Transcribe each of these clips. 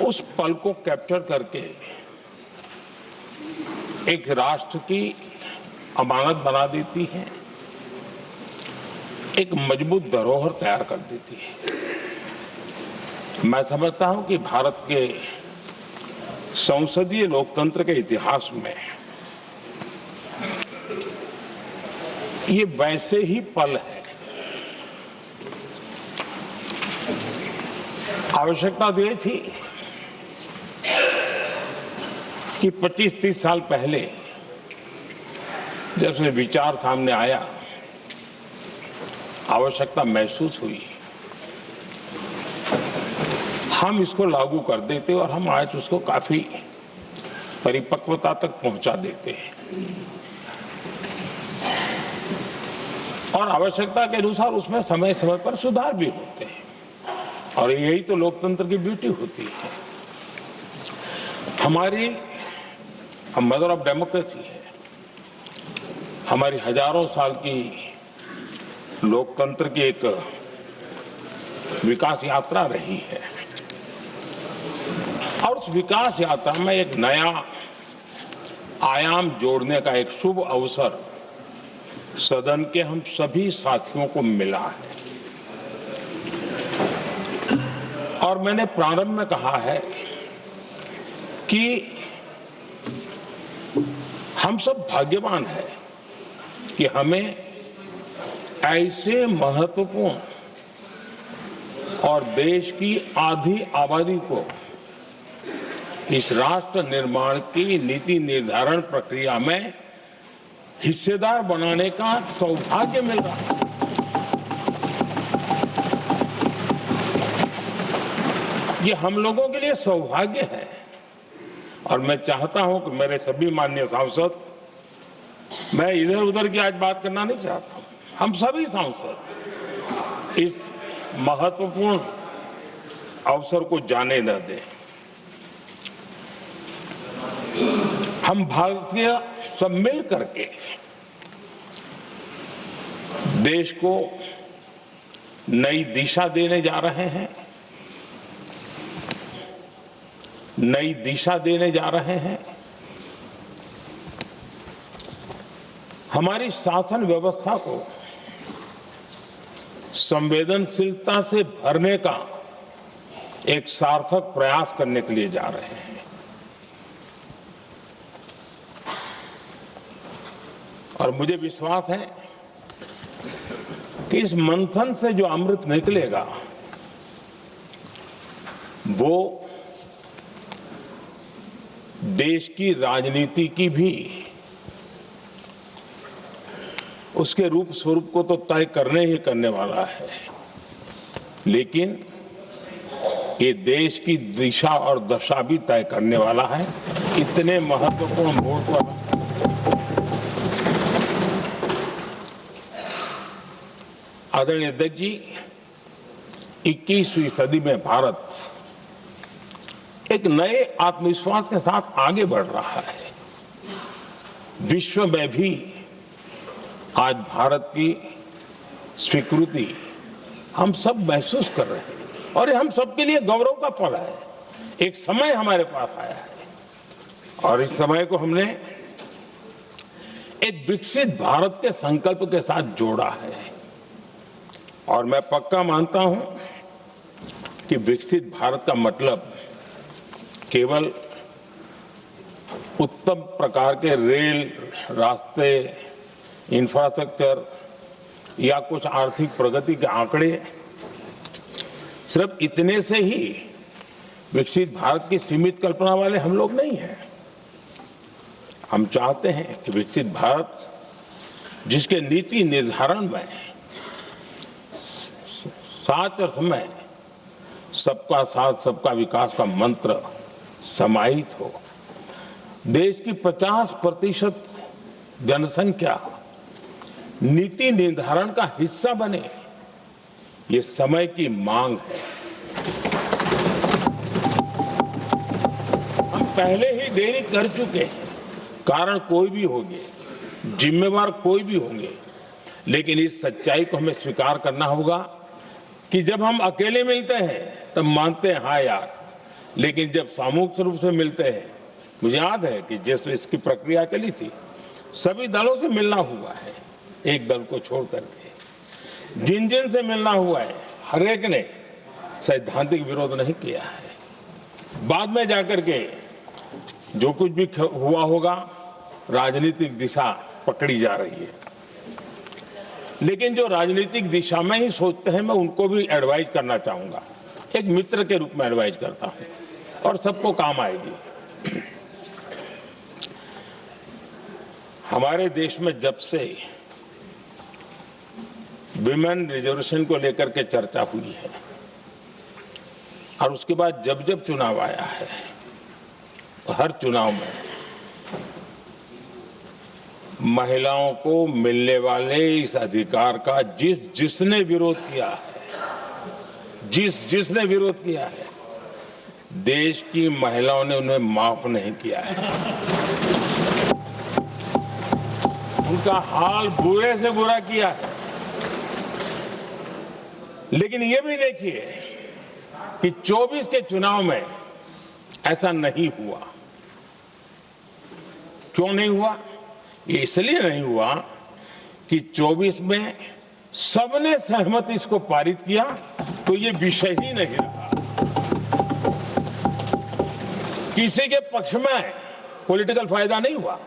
उस पल को कैप्चर करके एक राष्ट्र की अमानत बना देती है, एक मजबूत धरोहर तैयार कर देती है। मैं समझता हूं कि भारत के संसदीय लोकतंत्र के इतिहास में ये वैसे ही पल है। आवश्यकता तो ये थी कि 25-30 साल पहले जब से विचार सामने आया, आवश्यकता महसूस हुई, हम इसको लागू कर देते और हम आज उसको काफी परिपक्वता तक पहुंचा देते हैं और आवश्यकता के अनुसार उसमें समय समय पर सुधार भी होते हैं और यही तो लोकतंत्र की ब्यूटी होती है। हमारी मदर ऑफ डेमोक्रेसी है, हमारी हजारों साल की लोकतंत्र की एक विकास यात्रा रही है और उस विकास यात्रा में एक नया आयाम जोड़ने का एक शुभ अवसर सदन के हम सभी साथियों को मिला है। और मैंने प्रारंभ में कहा है कि हम सब भाग्यवान हैं कि हमें ऐसे महत्वपूर्ण और देश की आधी आबादी को इस राष्ट्र निर्माण की नीति निर्धारण प्रक्रिया में हिस्सेदार बनाने का सौभाग्य मिल रहा है। ये हम लोगों के लिए सौभाग्य है और मैं चाहता हूं कि मेरे सभी माननीय सांसद, मैं इधर उधर की आज बात करना नहीं चाहता हूं, हम सभी सांसद इस महत्वपूर्ण अवसर को जाने न दें। हम भारतीय सब मिल करके देश को नई दिशा देने जा रहे हैं, नई दिशा देने जा रहे हैं। हमारी शासन व्यवस्था को संवेदनशीलता से भरने का एक सार्थक प्रयास करने के लिए जा रहे हैं। और मुझे विश्वास है कि इस मंथन से जो अमृत निकलेगा वो देश की राजनीति की भी उसके रूप स्वरूप को तो तय करने ही करने वाला है, लेकिन ये देश की दिशा और दशा भी तय करने वाला है। इतने महत्वपूर्ण मोड़ पर आदरणीय अध्यक्ष जी, 21वीं सदी में भारत एक नए आत्मविश्वास के साथ आगे बढ़ रहा है। विश्व में भी आज भारत की स्वीकृति हम सब महसूस कर रहे हैं और ये हम सबके लिए गौरव का पल है। एक समय हमारे पास आया है और इस समय को हमने एक विकसित भारत के संकल्प के साथ जोड़ा है और मैं पक्का मानता हूं कि विकसित भारत का मतलब केवल उत्तम प्रकार के रेल, रास्ते, इंफ्रास्ट्रक्चर या कुछ आर्थिक प्रगति के आंकड़े, सिर्फ इतने से ही विकसित भारत की सीमित कल्पना वाले हम लोग नहीं हैं। हम चाहते हैं कि विकसित भारत जिसके नीति निर्धारण में साच अर्थ में सबका साथ सबका विकास का मंत्र समाहित हो, देश की 50% जनसंख्या नीति निर्धारण का हिस्सा बने, ये समय की मांग है। हम पहले ही देरी कर चुके हैं, कारण कोई भी होंगे, जिम्मेवार कोई भी होंगे, लेकिन इस सच्चाई को हमें स्वीकार करना होगा कि जब हम अकेले मिलते हैं तब मानते हैं हाँ यार लेकिन जब सामूहिक रूप से मिलते हैं, मुझे याद है कि जिस इसकी प्रक्रिया चली थी, सभी दलों से मिलना हुआ है, एक दल को छोड़ करके जिन जिन से मिलना हुआ है, हर एक ने सैद्धांतिक विरोध नहीं किया है। बाद में जाकर के जो कुछ भी हुआ होगा, राजनीतिक दिशा पकड़ी जा रही है। लेकिन जो राजनीतिक दिशा में ही सोचते हैं, मैं उनको भी एडवाइज करना चाहूंगा, एक मित्र के रूप में एडवाइज करता हूं और सबको काम आएगी। हमारे देश में जब से विमेन रिजर्वेशन को लेकर के चर्चा हुई है और उसके बाद जब जब चुनाव आया है, तो हर चुनाव में महिलाओं को मिलने वाले इस अधिकार का जिसने विरोध किया है, जिसने विरोध किया है, देश की महिलाओं ने उन्हें माफ नहीं किया है। उनका हाल बुरे से बुरा किया है। लेकिन ये भी देखिए कि 24 के चुनाव में ऐसा नहीं हुआ। क्यों नहीं हुआ? ये इसलिए नहीं हुआ कि 24 में सबने सहमति इसको पारित किया, तो ये विषय ही नहीं रहा। किसी के पक्ष में पॉलिटिकल फायदा नहीं हुआ,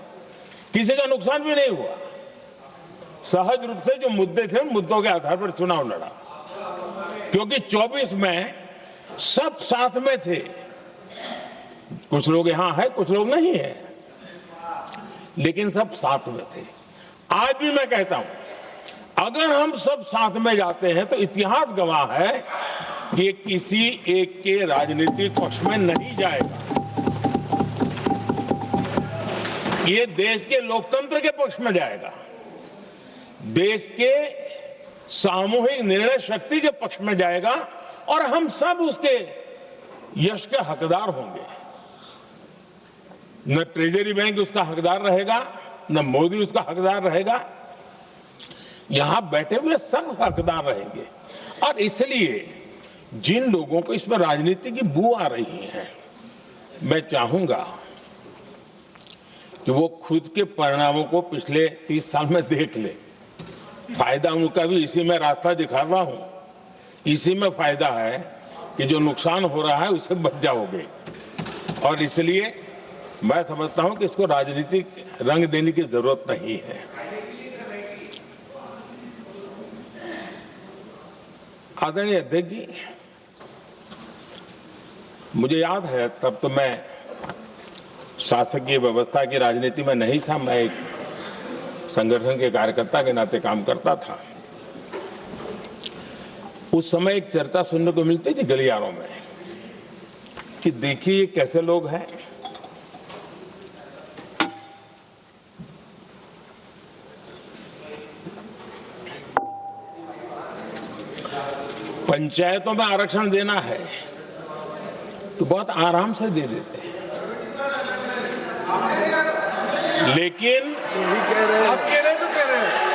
किसी का नुकसान भी नहीं हुआ। सहज रूप से जो मुद्दे थे, उन मुद्दों के आधार पर चुनाव लड़ा, क्योंकि 24 में सब साथ में थे। कुछ लोग यहां है, कुछ लोग नहीं है, लेकिन सब साथ में थे। आज भी मैं कहता हूं, अगर हम सब साथ में जाते हैं तो इतिहास गवाह है कि ये किसी एक के राजनीतिक पक्ष में नहीं जाएगा। ये देश के लोकतंत्र के पक्ष में जाएगा, देश के सामूहिक निर्णय शक्ति के पक्ष में जाएगा और हम सब उसके यश के हकदार होंगे। न ट्रेजरी बैंक उसका हकदार रहेगा, न मोदी उसका हकदार रहेगा, यहां बैठे हुए सब हकदार रहेंगे। और इसलिए जिन लोगों को इसमें राजनीति की बू आ रही है, मैं चाहूंगा कि वो खुद के परिणामों को पिछले 30 साल में देख ले। फायदा उनका भी इसी में रास्ता दिखाता हूं, इसी में फायदा है कि जो नुकसान हो रहा है उससे बच जाओगे। और इसलिए मैं समझता हूं कि इसको राजनीतिक रंग देने की जरूरत नहीं है। आदरणीय अध्यक्ष जी, मुझे याद है तब तो मैं शासकीय व्यवस्था की राजनीति में नहीं था, मैं एक संगठन के कार्यकर्ता के नाते काम करता था। उस समय एक चर्चा सुनने को मिलती थी गलियारों में कि देखिए कैसे लोग हैं, पंचायतों में आरक्षण देना है तो बहुत आराम से दे देते हैं, लेकिन आप कह रहे तो कह रहे हैं,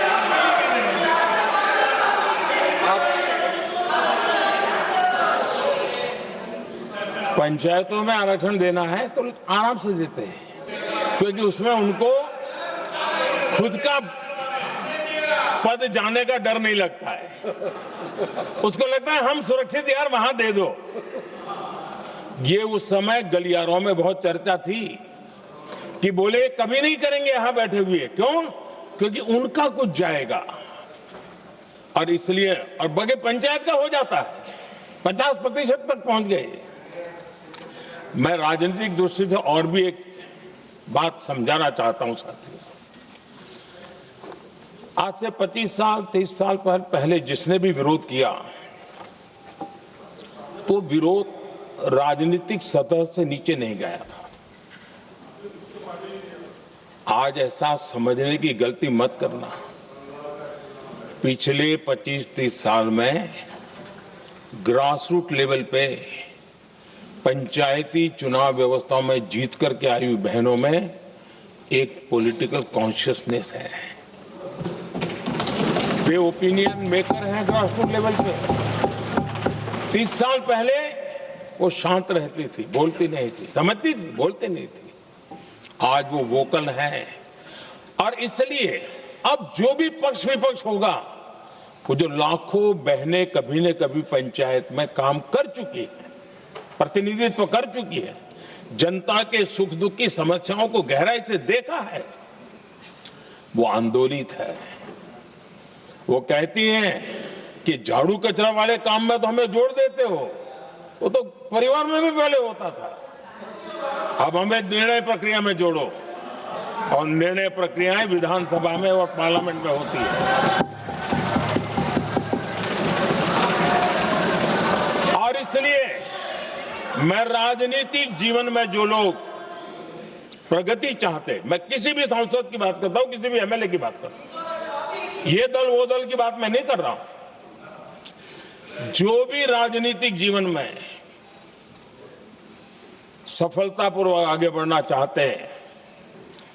पंचायतों में आरक्षण देना है तो आराम से देते हैं, क्योंकि उसमें उनको खुद का पद जाने का डर नहीं लगता है। उसको लगता है हम सुरक्षित यार वहां दे दो। ये उस समय गलियारों में बहुत चर्चा थी कि बोले कभी नहीं करेंगे यहां बैठे हुए। क्यों? क्योंकि उनका कुछ जाएगा। और इसलिए और बगे पंचायत का हो जाता है, 50% तक पहुंच गए। मैं राजनीतिक दृष्टि से और भी एक बात समझाना चाहता हूं साथियों। आज से 25 साल 30 साल पहले जिसने भी विरोध किया, तो विरोध राजनीतिक सतह से नीचे नहीं गया था। आज ऐसा समझने की गलती मत करना। पिछले 25-30 साल में ग्रास रूट लेवल पे पंचायती चुनाव व्यवस्थाओं में जीत करके आई हुई बहनों में एक पॉलिटिकल कॉन्शियसनेस है। वे ओपिनियन मेकर हैं ग्रास रूट लेवल पे। 30 साल पहले वो शांत रहती थी, बोलती नहीं थी, समझती थी, बोलती नहीं थी। आज वो वोकल है और इसलिए अब जो भी पक्ष विपक्ष होगा, वो जो लाखों बहनें कभी न कभी पंचायत में काम कर चुकी है, प्रतिनिधित्व कर चुकी है, जनता के सुख दुख की समस्याओं को गहराई से देखा है, वो आंदोलित है। वो कहती हैं कि झाड़ू कचरा वाले काम में तो हमें जोड़ देते हो, वो तो परिवार में भी पहले होता था, अब हमें निर्णय प्रक्रिया में जोड़ो। और निर्णय प्रक्रियाएं विधानसभा में और पार्लियामेंट में होती है। और इसलिए मैं राजनीतिक जीवन में जो लोग प्रगति चाहते, मैं किसी भी सांसद की बात करता हूं, किसी भी एमएलए की बात करता हूं, ये दल वो दल की बात मैं नहीं कर रहा हूं। जो भी राजनीतिक जीवन में सफलतापूर्वक आगे बढ़ना चाहते हैं,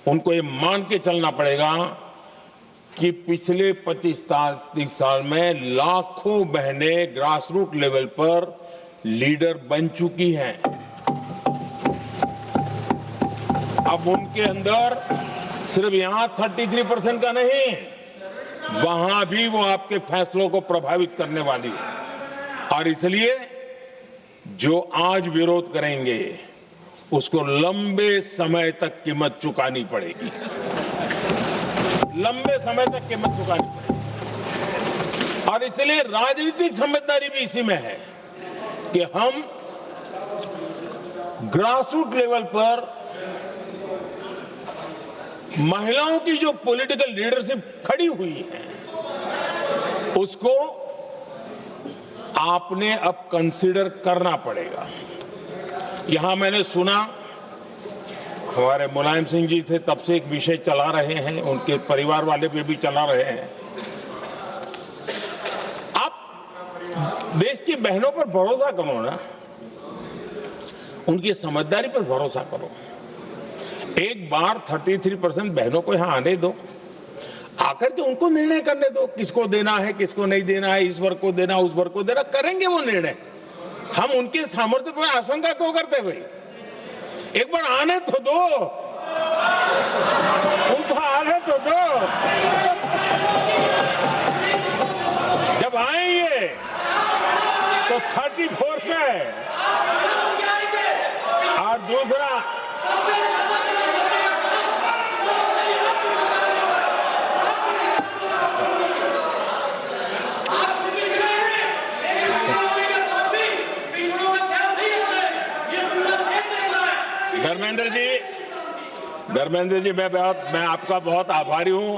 उनको ये मान के चलना पड़ेगा कि पिछले 25-30 साल में लाखों बहनें ग्रास रूट लेवल पर लीडर बन चुकी हैं। अब उनके अंदर सिर्फ यहां 33% का नहीं, वहां भी वो आपके फैसलों को प्रभावित करने वाली है। और इसलिए जो आज विरोध करेंगे, उसको लंबे समय तक कीमत चुकानी पड़ेगी, लंबे समय तक कीमत चुकानी पड़ेगी। और इसलिए राजनीतिक समझदारी भी इसी में है कि हम ग्रासरूट लेवल पर महिलाओं की जो पॉलिटिकल लीडरशिप खड़ी हुई है, उसको आपने अब कंसीडर करना पड़ेगा। यहां मैंने सुना हमारे मुलायम सिंह जी थे, तब से एक विषय चला रहे हैं, उनके परिवार वाले पे भी चला रहे हैं। आप देश की बहनों पर भरोसा करो ना, उनकी समझदारी पर भरोसा करो। एक बार 33% बहनों को यहां आने दो, आकर के उनको निर्णय करने दो, किसको देना है, किसको नहीं देना है, इस वर्ग को देना, उस वर्ग को देना, करेंगे वो निर्णय। हम उनके सामर्थ्य पर आशंका क्यों करते भाई? एक बार आने तो दो, उनको आने तो दो। जब आएंगे तो 34 पे, और दूसरा धर्मेंद्र जी, मैं आपका बहुत आभारी हूं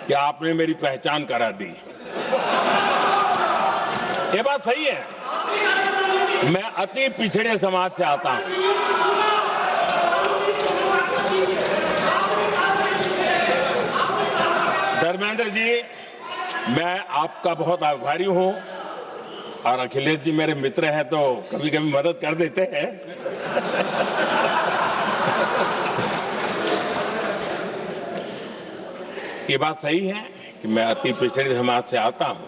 कि आपने मेरी पहचान करा दी। ये बात सही है, मैं अति पिछड़े समाज से आता हूं। धर्मेंद्र जी, मैं आपका बहुत आभारी हूं, और अखिलेश जी मेरे मित्र हैं तो कभी कभी मदद कर देते हैं। ये बात सही है कि मैं अति पिछड़े समाज से आता हूं,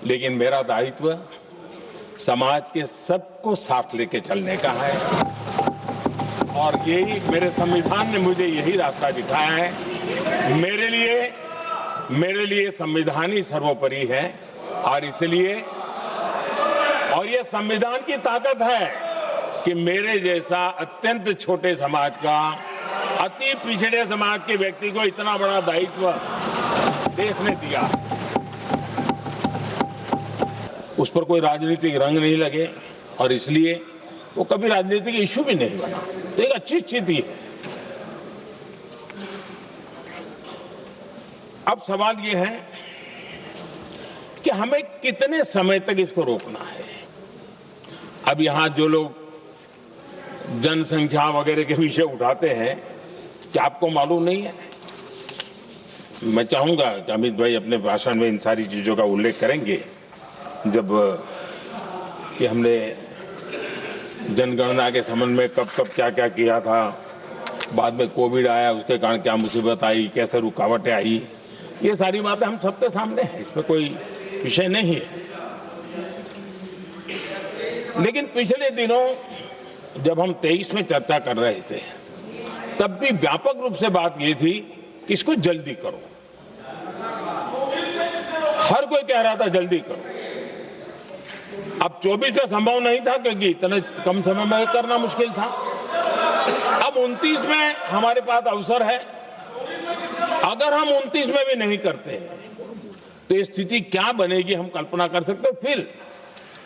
लेकिन मेरा दायित्व समाज के सबको साथ लेके चलने का है, और यही मेरे संविधान ने मुझे यही रास्ता दिखाया है। मेरे लिए संविधान ही सर्वोपरि है, और इसलिए, और ये संविधान की ताकत है कि मेरे जैसा अत्यंत छोटे समाज का, अति पिछड़े समाज के व्यक्ति को इतना बड़ा दायित्व देश ने दिया। उस पर कोई राजनीतिक रंग नहीं लगे, और इसलिए वो कभी राजनीतिक इश्यू भी नहीं बना। तो एक अच्छी स्थिति है। अब सवाल ये है कि हमें कितने समय तक इसको रोकना है। अब यहां जो लोग जनसंख्या वगैरह के विषय उठाते हैं, क्या आपको मालूम नहीं है? मैं चाहूंगा कि अमित भाई अपने भाषण में इन सारी चीजों का उल्लेख करेंगे, जब कि हमने जनगणना के संबंध में कब कब क्या क्या किया था, बाद में कोविड आया, उसके कारण क्या मुसीबत आई, कैसे रुकावटें आई, ये सारी बातें हम सबके सामने हैं, इसमें कोई विषय नहीं है। लेकिन पिछले दिनों जब हम 23 में चर्चा कर रहे थे तब भी व्यापक रूप से बात ये थी कि इसको जल्दी करो। हर कोई कह रहा था जल्दी करो। अब 24 में संभव नहीं था क्योंकि इतने कम समय में करना मुश्किल था। अब 29 में हमारे पास अवसर है। अगर हम 29 में भी नहीं करते तो ये स्थिति क्या बनेगी हम कल्पना कर सकते। फिर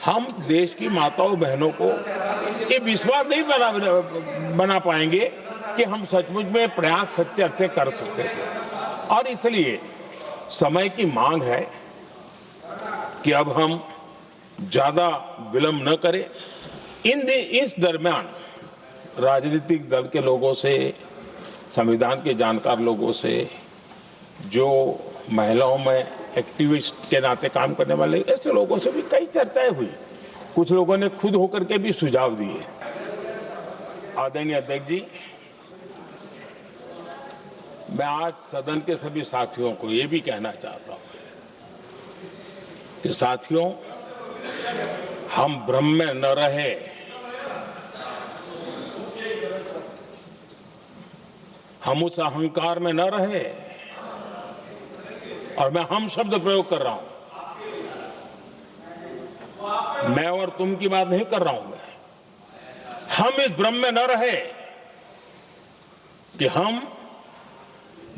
हम देश की माताओं बहनों को ये विश्वास नहीं बना पाएंगे कि हम सचमुच में प्रयास सच्चे अर्थ कर सकते थे। और इसलिए समय की मांग है कि अब हम ज्यादा विलंब न करें। इस दरमियान राजनीतिक दल के लोगों से, संविधान के जानकार लोगों से, जो महिलाओं में एक्टिविस्ट के नाते काम करने वाले ऐसे लोगों से भी कई चर्चाएं हुई। कुछ लोगों ने खुद होकर के भी सुझाव दिए। आदरणीय अध्यक्ष जी, मैं आज सदन के सभी साथियों को ये भी कहना चाहता हूं कि साथियों, हम भ्रम में न रहे। हम उस अहंकार में न रहे। और मैं हम शब्द प्रयोग कर रहा हूं। मैं और तुम की बात नहीं कर रहा हूं। मैं हम इस भ्रम में न रहे कि हम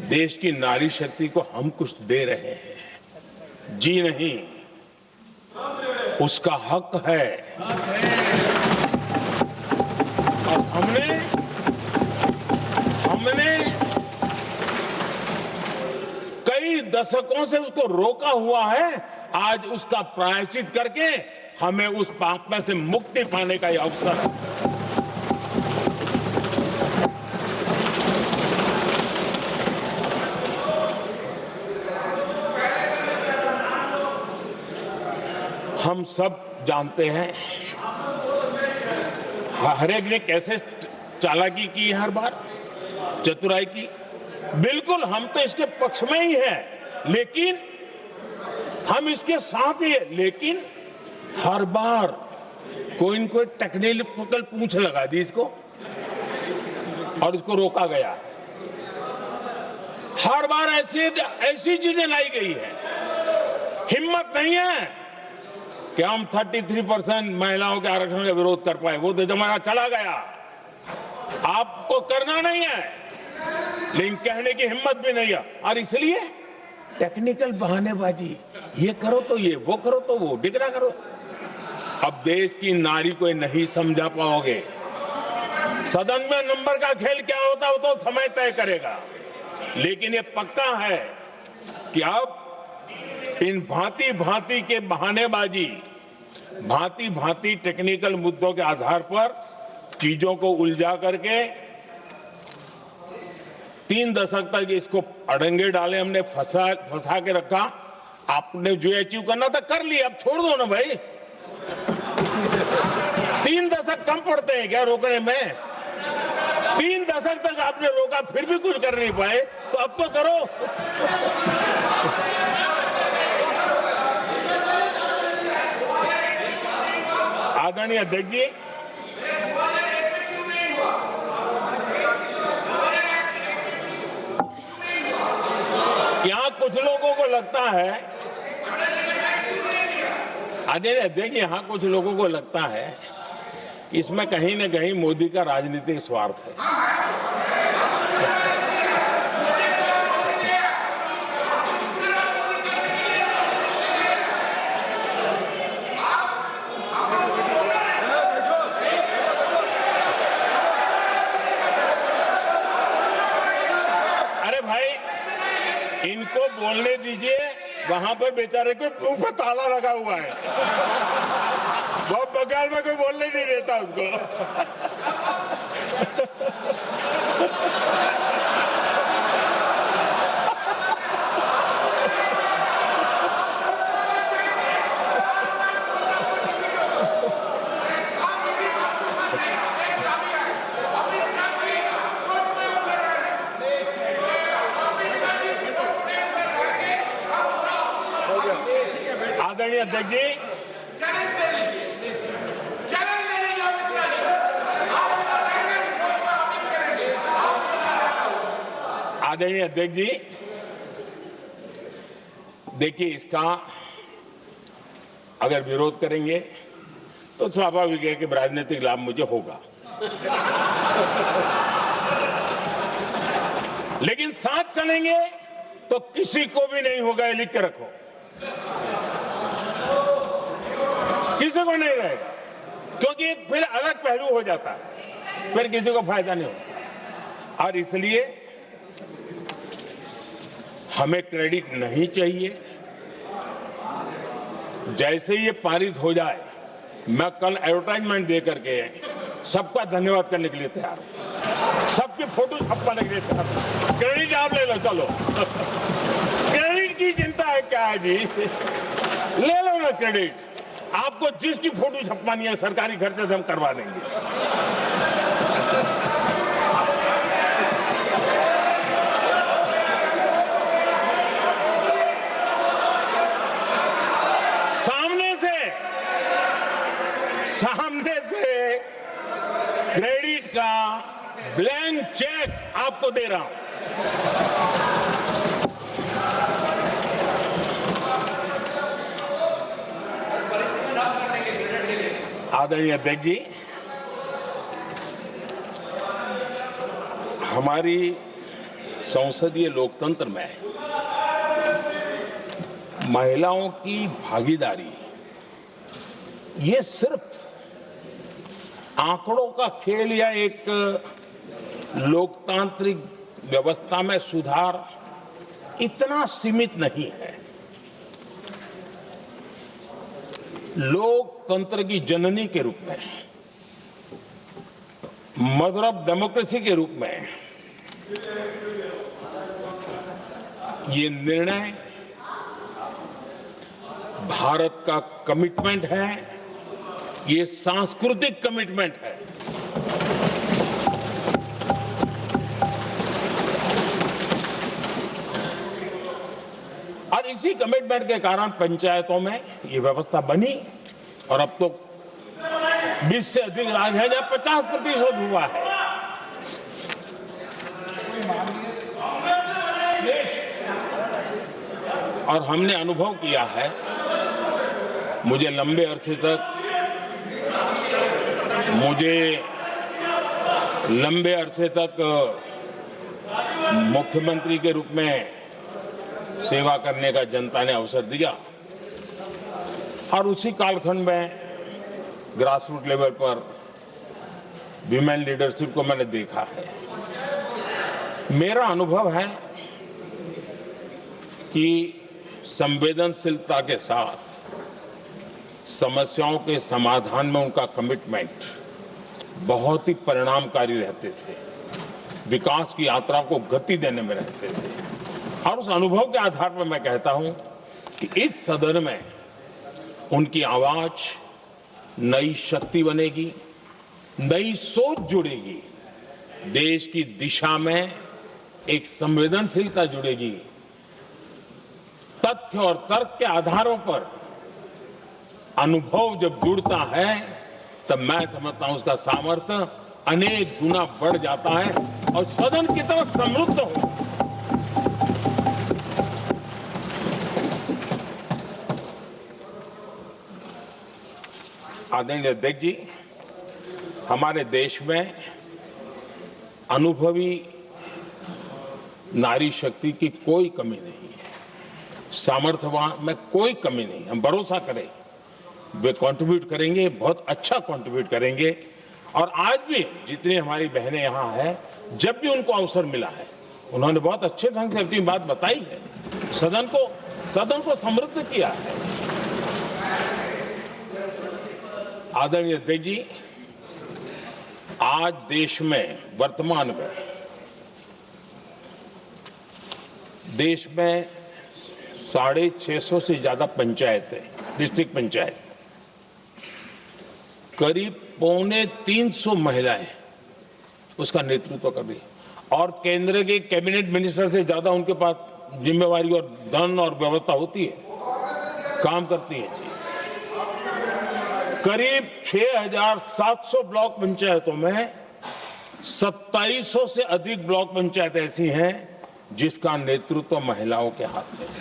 देश की नारी शक्ति को हम कुछ दे रहे हैं। जी नहीं, उसका हक है। और हमने कई दशकों से उसको रोका हुआ है। आज उसका प्रायश्चित करके हमें उस पाप में से मुक्ति पाने का यह अवसर है। हम सब जानते हैं हर एक ने कैसे चालाकी की है, हर बार चतुराई की। बिल्कुल हम तो इसके पक्ष में ही हैं, लेकिन हम इसके साथ ही हैं। लेकिन हर बार कोई न कोई टेक्निकल पूंछ लगा दी इसको और इसको रोका गया। हर बार ऐसी चीजें लाई गई है। हिम्मत नहीं है कि हम 33% महिलाओं के आरक्षण का विरोध कर पाए। वो तो जमाना चला गया। आपको करना नहीं है, लेकिन कहने की हिम्मत भी नहीं है। और इसलिए टेक्निकल बहानेबाजी, ये करो तो ये, वो करो तो वो, डिगरा करो। अब देश की नारी को नहीं समझा पाओगे। सदन में नंबर का खेल क्या होता है वो तो समय तय करेगा। लेकिन ये पक्का है कि अब इन भांति भांति के बहानेबाजी, भांति भांति टेक्निकल मुद्दों के आधार पर चीजों को उलझा करके 3 दशक तक इसको अड़ंगे डाले, हमने फंसा के रखा। आपने जो अचीव करना था कर लिया, अब छोड़ दो ना भाई। 3 दशक कम पड़ते हैं क्या रोकने में? 3 दशक तक आपने रोका फिर भी कुछ कर नहीं पाए, तो अब तो करो। आदरणीय अध्यक्ष जी, यहां कुछ लोगों को लगता है, आदरणीय अध्यक्ष, यहां कुछ लोगों को लगता है इसमें कहीं न कहीं मोदी का राजनीतिक स्वार्थ है। इनको बोलने दीजिए, वहां पर बेचारे को मुंह पर ताला लगा हुआ है। वो बगल में कोई बोलने नहीं देता उसको। आदरणीय अध्यक्ष जी, आदरणीय अध्यक्ष जी, देखिए इसका अगर विरोध करेंगे तो स्वाभाविक है कि राजनीतिक लाभ मुझे होगा, लेकिन साथ चलेंगे तो किसी को भी नहीं होगा, ये लिख के रखो, किसी को नहीं रहेगा, क्योंकि एक फिर अलग पहलू हो जाता है, फिर किसी को फायदा नहीं होता। और इसलिए हमें क्रेडिट नहीं चाहिए। जैसे ये पारित हो जाए, मैं कल एडवर्टाइजमेंट दे करके सबका धन्यवाद करने के लिए तैयार हूं, सबकी फोटो छपवाने के लिए तैयार हूं। क्रेडिट आप ले लो, चलो क्रेडिट की चिंता है क्या है जी, ले लो ना क्रेडिट। आपको जिसकी फोटो छपवानी है सरकारी खर्चे से हम करवा देंगे। सामने से क्रेडिट का ब्लैंक चेक आपको दे रहा हूं। आदरणीय अध्यक्ष जी, हमारी संसदीय लोकतंत्र में महिलाओं की भागीदारी ये सिर्फ आंकड़ों का खेल या एक लोकतांत्रिक व्यवस्था में सुधार इतना सीमित नहीं है। लोकतंत्र की जननी के रूप में, मदर ऑफ डेमोक्रेसी के रूप में ये निर्णय भारत का कमिटमेंट है, ये सांस्कृतिक कमिटमेंट है। और इसी कमिटमेंट के कारण पंचायतों में ये व्यवस्था बनी और अब तो 20 से अधिक राज्य है जहां 50% हुआ है। और हमने अनुभव किया है, मुझे लंबे अरसे तक मुख्यमंत्री के रूप में सेवा करने का जनता ने अवसर दिया और उसी कालखंड में ग्रास रूट लेवल पर विमेन लीडरशिप को मैंने देखा है। मेरा अनुभव है कि संवेदनशीलता के साथ समस्याओं के समाधान में उनका कमिटमेंट बहुत ही परिणामकारी रहते थे, विकास की यात्रा को गति देने में रहते थे। और उस अनुभव के आधार पर मैं कहता हूं कि इस सदन में उनकी आवाज नई शक्ति बनेगी, नई सोच जुड़ेगी, देश की दिशा में एक संवेदनशीलता जुड़ेगी। तथ्य और तर्क के आधारों पर अनुभव जब जुड़ता है तब मैं समझता हूं उसका सामर्थ्य अनेक गुना बढ़ जाता है और सदन कितना समृद्ध हो। आदरणीय अध्यक्ष जी, हमारे देश में अनुभवी नारी शक्ति की कोई कमी नहीं है, सामर्थ्यवान में कोई कमी नहीं। हम भरोसा करें वे कंट्रीब्यूट करेंगे, बहुत अच्छा कंट्रीब्यूट करेंगे। और आज भी जितनी हमारी बहनें यहां हैं, जब भी उनको अवसर मिला है उन्होंने बहुत अच्छे ढंग से अपनी बात बताई है, सदन को समृद्ध किया है। आदरणीय अध्यक्ष जी, आज देश में वर्तमान में देश में 650 से ज्यादा पंचायत है, डिस्ट्रिक्ट पंचायत, करीब 250 महिलाएं उसका नेतृत्व कर रही है और केंद्र के कैबिनेट मिनिस्टर से ज्यादा उनके पास जिम्मेवारी और धन और व्यवस्था होती है, काम करती है जी। करीब 6,700 ब्लॉक पंचायतों में 2700 से अधिक ब्लॉक पंचायत ऐसी हैं जिसका नेतृत्व महिलाओं के हाथ में है।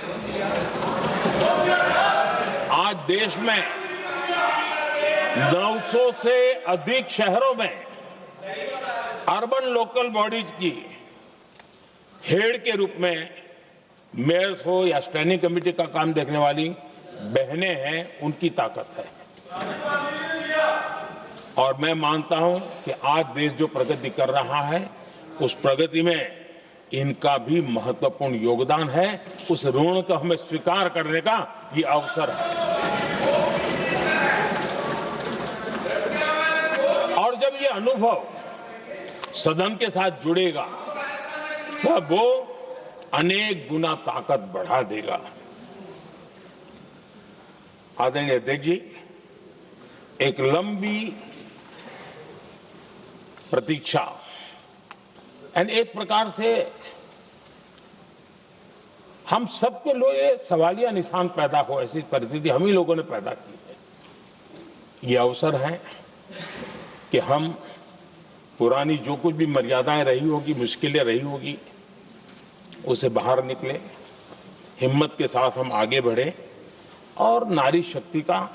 आज देश में 900 से अधिक शहरों में अर्बन लोकल बॉडीज की हेड के रूप में मेयर्स हो या स्टैंडिंग कमेटी का काम देखने वाली बहनें हैं, उनकी ताकत है। और मैं मानता हूं कि आज देश जो प्रगति कर रहा है उस प्रगति में इनका भी महत्वपूर्ण योगदान है। उस ऋण को हमें स्वीकार करने का ये अवसर है। और जब ये अनुभव सदन के साथ जुड़ेगा तब वो अनेक गुना ताकत बढ़ा देगा। आदरणीय अध्यक्ष जी, एक लंबी प्रतीक्षा एंड एक प्रकार से हम सबके लिए सवालिया निशान पैदा हो, ऐसी परिस्थिति हम ही लोगों ने पैदा की है। ये अवसर है कि हम पुरानी जो कुछ भी मर्यादाएं रही होगी, मुश्किलें रही होगी, उसे बाहर निकले, हिम्मत के साथ हम आगे बढ़े और नारी शक्ति का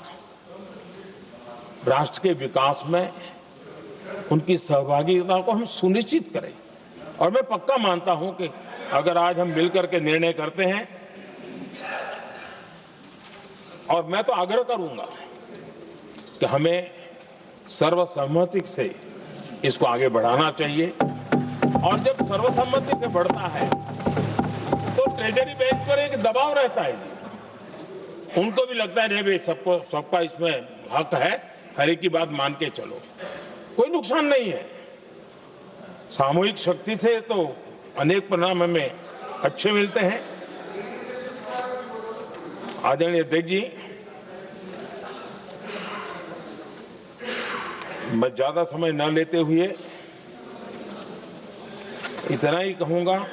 राष्ट्र के विकास में उनकी सहभागिता को हम सुनिश्चित करें। और मैं पक्का मानता हूं कि अगर आज हम मिलकर के निर्णय करते हैं, और मैं तो आग्रह करूंगा कि हमें सर्वसम्मति से इसको आगे बढ़ाना चाहिए। और जब सर्वसम्मति से बढ़ता है तो ट्रेजरी बेंच पर एक दबाव रहता है जी। उनको भी लगता है भाई सबका इसमें हक है, हर एक की बात मान के चलो, कोई नुकसान नहीं है। सामूहिक शक्ति से तो अनेक परिणाम हमें अच्छे मिलते हैं। आदरणीय अध्यक्ष जी, मैं ज्यादा समय न लेते हुए इतना ही कहूंगा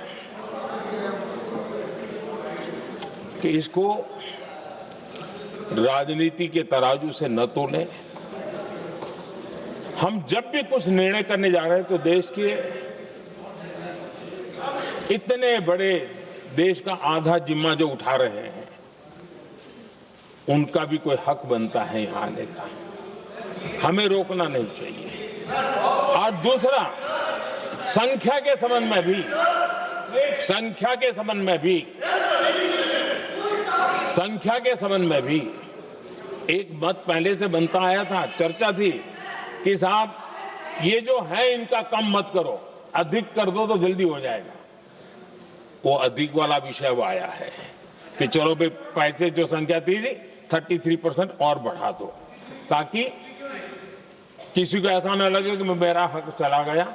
कि इसको राजनीति के तराजू से न तोलें। हम जब भी कुछ निर्णय करने जा रहे हैं तो देश के इतने बड़े देश का आधा जिम्मा जो उठा रहे हैं उनका भी कोई हक बनता है यहां आने का, हमें रोकना नहीं चाहिए। और दूसरा, संख्या के संबंध में भी एक मत पहले से बनता आया था, चर्चा थी कि साहब ये जो है इनका कम मत करो, अधिक कर दो तो जल्दी हो जाएगा। वो अधिक वाला विषय वो आया है कि चलो भाई पैसे जो संख्या थी 33% और बढ़ा दो, ताकि किसी को ऐसा न लगे कि मेरा हक चला गया।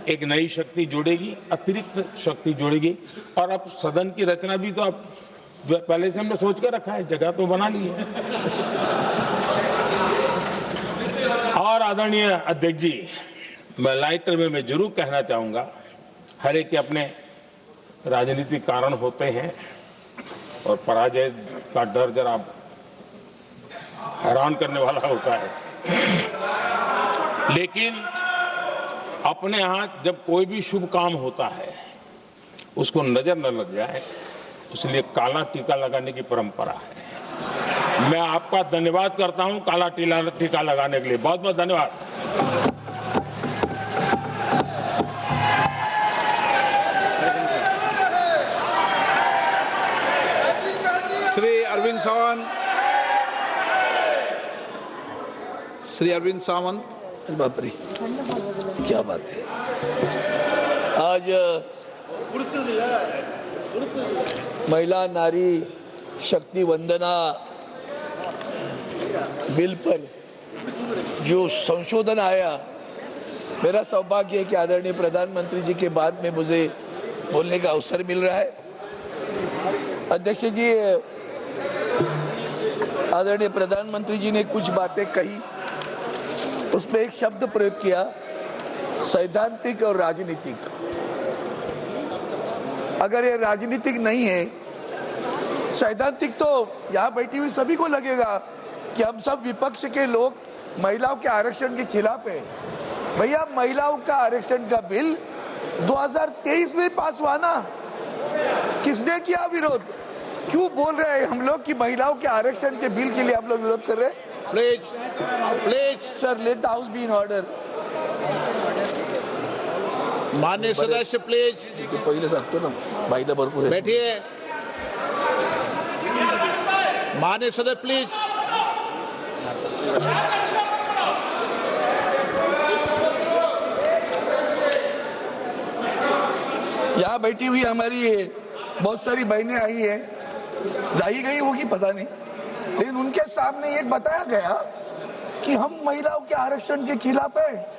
एक नई शक्ति जुड़ेगी, अतिरिक्त शक्ति जुड़ेगी। और अब सदन की रचना भी तो अब पहले से हमने सोच के रखा है, जगह तो बना ली है। और आदरणीय अध्यक्ष जी, मैं लाइटर में जरूर कहना चाहूंगा, हर एक के अपने राजनीतिक कारण होते हैं और पराजय का डर जरा हैरान करने वाला होता है, लेकिन अपने हाथ जब कोई भी शुभ काम होता है उसको नजर न लग जाए, इसलिए काला टीका लगाने की परंपरा है। मैं आपका धन्यवाद करता हूं काला टीका लगाने के लिए। बहुत बहुत धन्यवाद। श्री अरविंद सावंत। बाप रे, क्या बात है। आज महिला नारी शक्ति वंदना बिल पर जो संशोधन आया, मेरा सौभाग्य है कि आदरणीय प्रधानमंत्री जी के बाद में मुझे बोलने का अवसर मिल रहा है। अध्यक्ष जी, आदरणीय प्रधानमंत्री जी ने कुछ बातें कही, उसमें एक शब्द प्रयोग किया, सैद्धांतिक और राजनीतिक। अगर ये राजनीतिक नहीं है, सैद्धांतिक, तो यहाँ बैठी हुई सभी को लगेगा कि हम सब विपक्ष के लोग महिलाओं के आरक्षण के खिलाफ है। भैया, महिलाओं का आरक्षण का बिल 2023 में पास हुआ ना, किसने किया विरोध? क्यों बोल रहे हैं हम लोग कि महिलाओं के आरक्षण के बिल के लिए आप लोग विरोध कर रहे हैं? Please sir, let the house be in order. माननीय सदस्य प्लीज तो पहिले सांगतो ना, बाईला भरपूर आहे. बैठिए. माननीय सदस्य प्लीज. यहाँ बैठी हुई हमारी बहुत सारी बहनें आई है, जाई गई होगी पता नहीं, लेकिन उनके सामने एक बताया गया कि हम महिलाओं के आरक्षण के खिलाफ है.